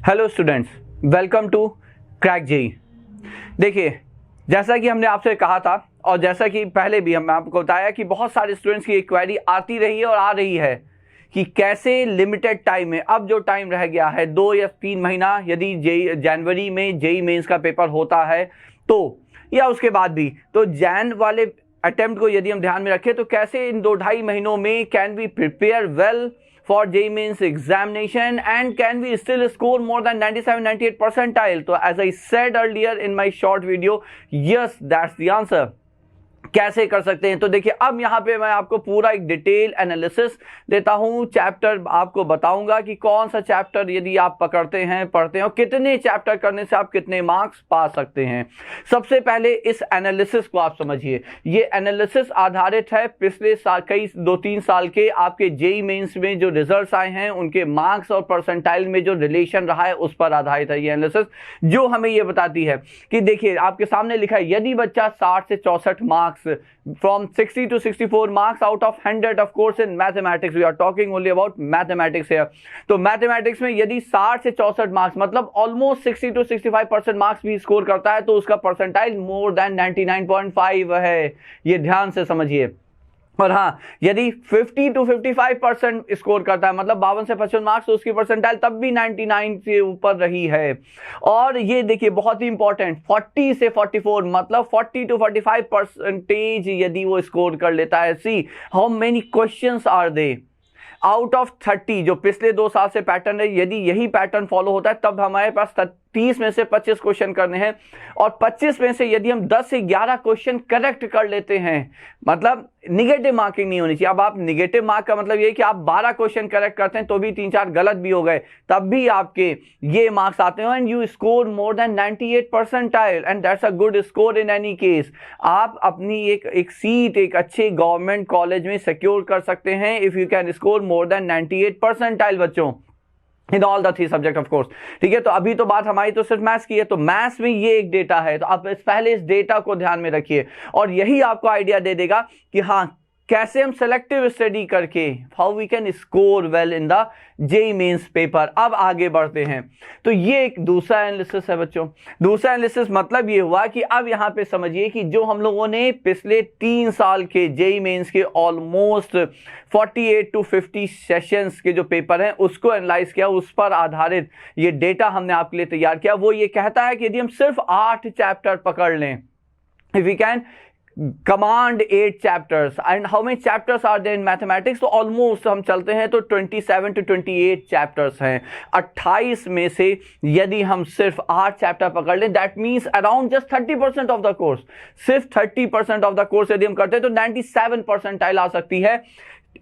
Hello students, welcome to crack JEE. देखिए, जैसा कि हमने आपसे कहा था और जैसा कि पहले भी हमने आपको बताया कि बहुत सारे स्टूडेंट्स की एक क्वेरी आती रही है और आ रही है कि कैसे लिमिटेड टाइम में, अब जो टाइम रह गया है 2 या 3 महीना, यदि जनवरी में जेई मेंस का पेपर होता है तो, या उसके बाद भी, तो जैन वाले अटेम्प्ट को यदि हम ध्यान में रखें तो कैसे इन 2-2.5 महीनों में can we prepare well for JEE Mains examination and can we still score more than 97-98 percentile? So as I said earlier in my short video, yes, that's the answer. कैसे कर सकते हैं? तो देखिए, अब यहाँ पे मैं आपको पूरा एक डिटेल एनालिसिस देता हूँ, चैप्टर आपको बताऊंगा कि कौन सा चैप्टर यदि आप पकड़ते हैं, पढ़ते हैं, और कितने चैप्टर करने से आप कितने मार्क्स पा सकते हैं। सबसे पहले इस एनालिसिस को आप समझिए। ये एनालिसिस आधारित है पिछले साल, कई 2-3 साल के आपके जेई मेंस में जो रिजल्ट्स आए हैं उनके मार्क्स और परसेंटाइल में जो रिलेशन रहा है उस पर आधारित है ये एनालिसिस, जो हमें ये बताती है कि देखिए, आपके सामने लिखा है यदि बच्चा 60 से 64 marks from 60 to 64 marks out of 100, of course in mathematics we are talking only about mathematics here। तो मैथमेटिक्स में यदि 60 से 64 मार्क्स मतलब ऑलमोस्ट 60 to 65% मार्क्स भी स्कोर करता है तो उसका परसेंटाइल मोर देन 99.5 है। ये ध्यान से समझिए। और हाँ, यदि 50 to 55% स्कोर करता है मतलब 52 से 55 मार्क्स, तो उसकी परसेंटाइल तब भी 99 से ऊपर रही है। और ये देखिए, बहुत ही इंपॉर्टेंट, 40 से 44 मतलब 40 to 45% यदि वो स्कोर कर लेता है। See how many questions are they out of 30, जो पिछले 2 साल से पैटर्न है, यदि यही पैटर्न फॉलो होता है तब हमारे पास 30 में से 25 क्वेश्चन करने हैं, और 25 में से यदि हम 10 से 11 क्वेश्चन करेक्ट कर लेते हैं, मतलब निगेटिव मार्किंग नहीं होनी चाहिए। अब आप निगेटिव मार्क का मतलब ये कि आप 12 क्वेश्चन करेक्ट करते हैं तो भी 3-4 गलत भी हो गए, तब भी आपके ये मार्क्स आते हैं and you score more than 98 percentile and that's a good score in any case. आप अपनी एक सीट एक अच्छे गवर्नमेंट कॉलेज में सिक्योर कर सकते हैं if you can score more than 98 percentile बच्चों, in all the 3 subject of course. ठीक है, तो अभी तो बात हमारी तो सिर्फ मैथ्स की है, तो मैथ्स में ये एक डेटा है, तो आप पहले इस डेटा को ध्यान में रखिए और यही आपको आइडिया दे देगा कि हाँ, कैसे हम सेलेक्टिव स्टडी करके how we can score well in the JEE mains paper. अब आगे बढ़ते हैं, तो ये एक दूसरा एनालिसिस है बच्चों। दूसरा एनालिसिस मतलब ये हुआ कि अब यहां पे समझिए कि जो हम लोगों ने पिछले 3 साल के जेई मेंस के ऑलमोस्ट 48 to 50 सेशंस के जो पेपर हैं उसको एनालाइज किया, उस पर आधारित ये डेटा हमने आपके लिए तैयार किया। वो ये कहता है कि यदि हम सिर्फ 8 चैप्टर पकड़ लें, if we can command 8 chapters and how many chapters are there in mathematics, तो almost हम चलते हैं तो 27 to 28 chapters हैं। 28 में से यदि हम सिर्फ 8 चैप्टर पकड़ लें, that means around just 30% of the course, सिर्फ 30% of the course यदि हम करते हैं तो 97 परसेंटाइल आ सकती है।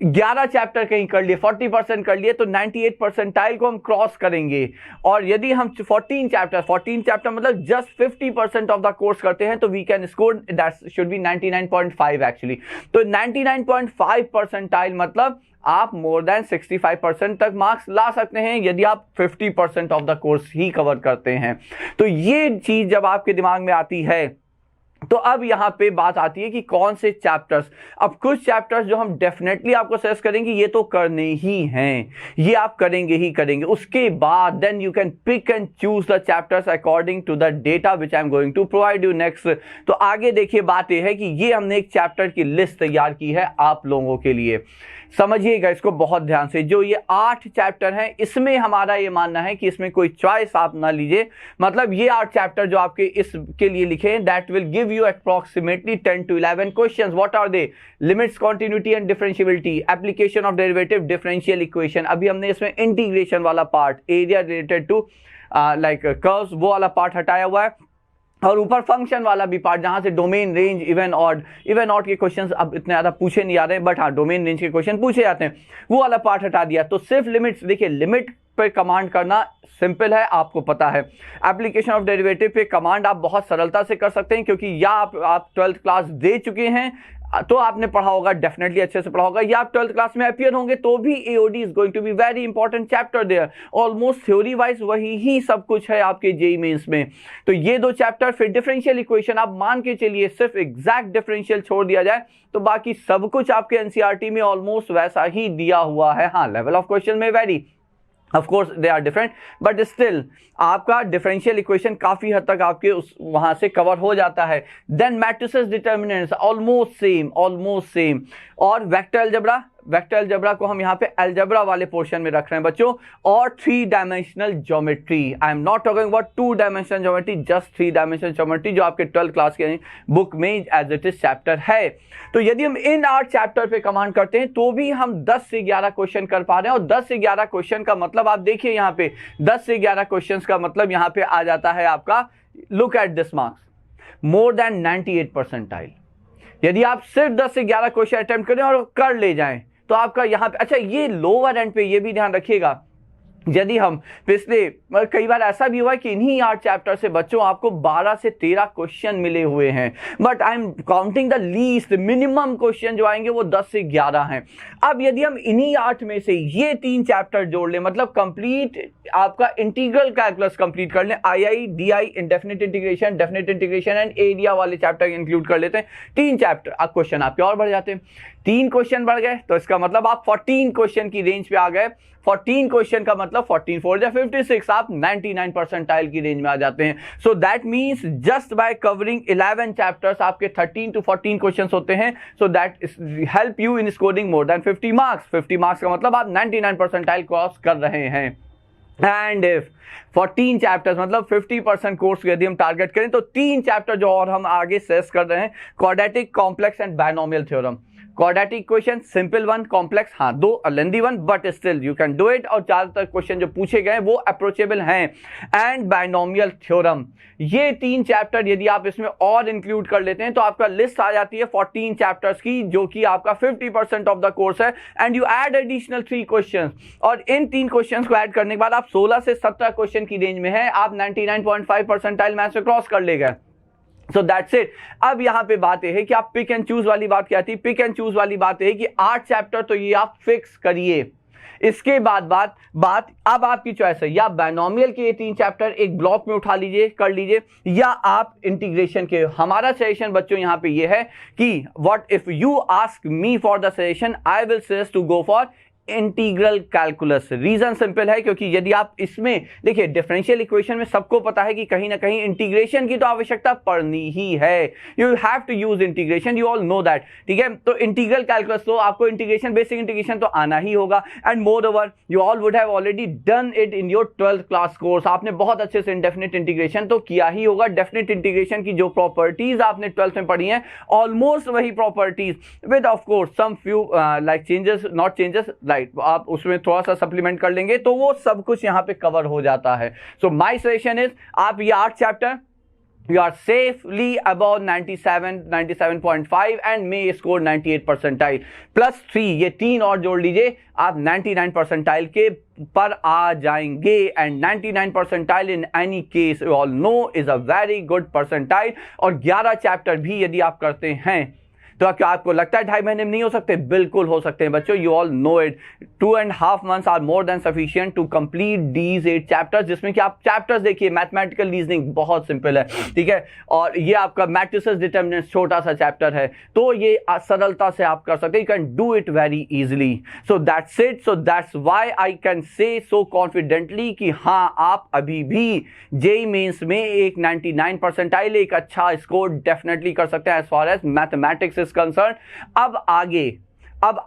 11 चैप्टर कहीं कर लिए, 40% कर लिए, तो 98 परसेंटाइल को हम क्रॉस करेंगे। और यदि हम 14 चैप्टर मतलब जस्ट 50% ऑफ द कोर्स करते हैं तो we can score, that should be 99.5 actually. तो 99.5 परसेंटाइल मतलब आप मोर देन 65% तक मार्क्स ला सकते हैं यदि आप 50% of the course he cover करते हैं। तो ये चीज जब आपके दिमाग में आती है तो अब यहां पे बात आती है कि कौन से चैप्टर्स। अब कुछ चैप्टर्स जो हम डेफिनेटली आपको सजेस्ट करेंगे ये तो करने ही हैं, ये आप करेंगे ही करेंगे। उसके बाद then you can pick and choose the chapters according to the data which I am going to provide you next. तो आगे देखिए, बात यह है कि ये हमने एक चैप्टर की लिस्ट तैयार की है आप लोगों के लिए। समझिएगा इसको बहुत ध्यान से। जो ये 8 चैप्टर हैं इसमें हमारा ये मानना है कि इसमें कोई चॉइस आप ना लीजिए, मतलब ये 8 चैप्टर जो आपके इसके लिए लिखे हैं that will give you approximately 10 to 11 questions. What are they? Limits, continuity and differentiability, application of derivative differential equation। अभी हमने इसमें इंटीग्रेशन वाला part, area related to like curves, वो वाला पार्ट हटाया हुआ है, और ऊपर फंक्शन वाला भी पार्ट जहां से डोमेन, रेंज, इवन ऑड के क्वेश्चंस अब इतने ज्यादा पूछे नहीं आ रहे हैं, बट हाँ डोमेन रेंज के क्वेश्चन पूछे जाते हैं, वो वाला पार्ट हटा दिया। तो सिर्फ लिमिट्स, देखिए लिमिट पे कमांड करना सिंपल है, आपको पता है। एप्लीकेशन ऑफ डेरिवेटिव पे कमांड आप बहुत सरलता से कर सकते हैं, क्योंकि या आप 12th क्लास दे चुके हैं तो आपने पढ़ा होगा, डेफिनेटली अच्छे से पढ़ा होगा, या आप 12th क्लास में अपियर होंगे तो भी AOD is going to be very important chapter there. Almost theory wise वही ही सब कुछ है आपके जेई मेंस में। तो ये 2 चैप्टर, फिर डिफरेंशियल इक्वेशन, आप मान के चलिए सिर्फ एग्जैक्ट डिफरेंशियल छोड़ दिया जाए तो बाकी सब कुछ आपके एनसीईआरटी में ऑलमोस्ट वैसा ही दिया हुआ है। हाँ, लेवल ऑफ क्वेश्चन में very, of course they are different, but still आपका डिफरेंशियल इक्वेशन काफी हद तक आपके उस वहां से कवर हो जाता है। Then matrices determinants almost same. और वेक्टर अलजेब्रा को हम यहाँ पे अलजेब्रा वाले पोर्शन में रख रहे हैं बच्चों। और 3 dimensional geometry, I am not talking about 2 dimensional geometry, just 3 dimensional geometry जो आपके 12th क्लास के बुक में एज इट इज चैप्टर है। तो यदि हम इन 8 चैप्टर पे कमांड करते हैं तो भी हम 10 से 11 क्वेश्चन कर पा रहे हैं। और 10 से 11 क्वेश्चन का मतलब आप देखिए यहाँ पे 10 से 11 क्वेश्चन का मतलब यहाँ पे आ जाता है आपका, look at this marks, more than 98 percentile. यदि आप सिर्फ 10 से 11 क्वेश्चन अटेम्प्ट करें और कर ले जाएं तो आपका यहाँ पे, अच्छा ये लोअर एंड पे ये भी ध्यान रखिएगा, यदि हम पिछले कई बार ऐसा भी हुआ है कि इन्हीं 8 चैप्टर से बच्चों आपको 12 से 13 क्वेश्चन मिले हुए हैं, but I am counting the least, minimum question जो आएंगे वो 10 से 11 हैं। अब यदि हम इन्हीं 8 में से ये 3 चैप्टर जोड़ लें, मतलब कंप्लीट आपका इंटीग्रल कैलकुलस कंप्लीट कर लें, आई DI indefinite integration and area वाले चैप्टर इंक्लूड कर लेते हैं, 3 चैप्टर, अब क्वेश्चन आपके और बढ़ जाते हैं। 3 क्वेश्चन बढ़ गए तो इसका मतलब आप 14 क्वेश्चन की रेंज पे आ गए। 14 क्वेश्चन का मतलब 14 4 या 56, आप 99 परसेंटाइल की रेंज में आ जाते हैं। So that means just by covering 11 chapters आपके 13 to 14 क्वेश्चंस होते हैं। So that help you in scoring more than 50 marks. 50 marks का मतलब आप 99 परसेंटाइल क्रॉस कर रहे हैं। एंड इफ 14 चैप्टर्स मतलब 50% कोर्स यदि हम टारगेट करें तो 3 चैप्टर जो और हम आगे सेस कर रहे हैं, quadratic, complex and binomial theorem. Quadratic equation simple one, complex हाँ 2 lengthy one, but still you can do it. और ज्यादातर क्वेश्चन जो पूछे गए वो अप्रोचेबल हैं। एंड बायनोमियल थ्योरम, ये 3 चैप्टर यदि आप इसमें और इंक्लूड कर लेते हैं तो आपका लिस्ट आ जाती है 14 चैप्टर्स की, जो कि आपका 50% ऑफ द कोर्स है। And you add additional 3 question, और इन 3 क्वेश्चन को ऐड करने के बाद आप 16 से 17 क्वेश्चन की रेंज में है, आप 99.5 परसेंटाइल मैथ्स में क्रॉस कर ले गए। So that's it. अब यहां पे बात यह है कि आप पिक एंड चूज वाली बात क्या थी, पिक एंड चूज वाली बात है कि 8 चैप्टर तो ये आप फिक्स करिए। इसके बाद बात अब आपकी चॉइस है, या बायनोमियल के ये 3 चैप्टर एक ब्लॉक में उठा लीजिए, कर लीजिए, या आप इंटीग्रेशन के। हमारा सजेशन बच्चों यहां पे ये है कि what if you ask me for the suggestion, I will suggest to go for integral calculus. Reason simple है, क्योंकि यदि आप इसमें देखिए डिफरेंशियल इक्वेशन में सबको पता है कि कहीं ना कहीं इंटीग्रेशन की तो आवश्यकता पड़नी ही है। You have to use integration, you all know that, ठीक है। तो इंटीग्रल कैलकुलस तो आपको इंटीग्रेशन, बेसिक इंटीग्रेशन तो आना ही होगा। And more over you all would have already done it in your 12th class course. आपने बहुत अच्छे से इंडेफिनिट इंटीग्रेशन तो किया ही होगा। डेफिनिट इंटीग्रेशन की जो प्रॉपर्टीज आपने 12th में पढ़ी हैं, ऑलमोस्ट वही properties with of course some few like changes, not changes, आप उसमें थोड़ा सा सप्लीमेंट कर लेंगे तो वो सब कुछ यहां पे कवर हो जाता है। सो माय सजेशन इज, आप ये 8 chapter you are safely above 97, 97.5 and may score 98 percentile plus 3, ये 3 और जोड़ लीजिए, आप 99 परसेंटाइल के पर आ जाएंगे। And 99 percentile in any case you all no is a very good percentile. और 11 चैप्टर भी यदि आप करते हैं तो क्या आपको लगता है 2.5 महीने में नहीं हो सकते? बिल्कुल हो सकते हैं बच्चों, you all know it. 2.5 months are more than sufficient to complete these 8 chapters, जिसमें कि आप चैप्टर्स देखिए, मैथमेटिकल रीजनिंग बहुत सिंपल है, ठीक है, और ये आपका मैट्रिसेस डिटर्मिनेंट्स छोटा सा चैप्टर है, तो ये सरलता से आप कर सकते हैं, you can do it very easily. So that's it. So that's why I can say so confidently कि हाँ, आप अभी भी जेईई मेंस में एक 99 परसेंटाइल, एक अच्छा स्कोर डेफिनेटली कर सकते हैं as far as mathematics is concerned. अब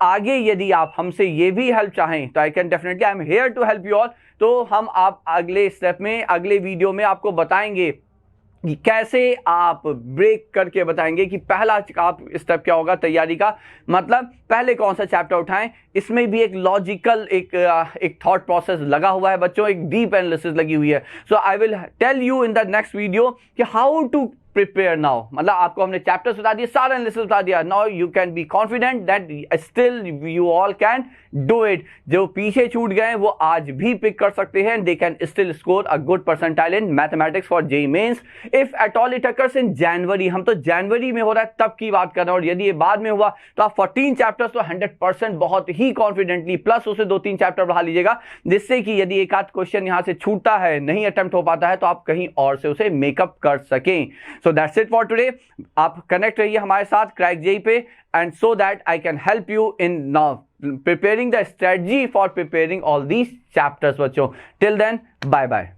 आगे यदि आप हमसे ये भी हेल्प चाहें तो I can definitely, I am here to help you all. तो हम आप अगले स्टेप में, अगले वीडियो में आपको बताएंगे कि कैसे आप ब्रेक करके बताएंगे कि पहला आप स्टेप क्या होगा तैयारी का, मतलब पहले कौन सा चैप्टर उठाएं। इसमें भी एक लॉजिकल एक थॉट प्रोसेस लगा हुआ है बच्चों, एक डीप एनालिसिस लगी हुई है। So I will tell you in the next video कि हाउ टू प्रिपेयर नाउ, मतलब आपको हमने चैप्टर्स बता दिए, सारा एनालिसिस बता दिया। Now you can be confident that still you all can do it. जो पीछे छूट गए वो आज भी पिक कर सकते हैं, they can still score a good percentile in mathematics for JEE mains if at all it occurs in January. हम तो जनवरी में हो रहा है तब की बात कर रहे हैं, और यदि ये बाद में हुआ तो आप 14 चैप्टर्स तो 100% बहुत ही कॉन्फिडेंटली प्लस उसे 2-3 चैप्टर बढ़ा लीजिएगा, जिससे कि यदि एक आध क्वेश्चन यहां से छूटता है, नहीं अटेम्प्ट हो पाता है, तो आप कहीं और से उसे मेकअप कर सकें। So that's it for today. आप कनेक्ट रहिए हमारे साथ क्रैक जेईई पे, and so that I can help you in now preparing the strategy for preparing all these chapters बच्चों. Till then, bye bye.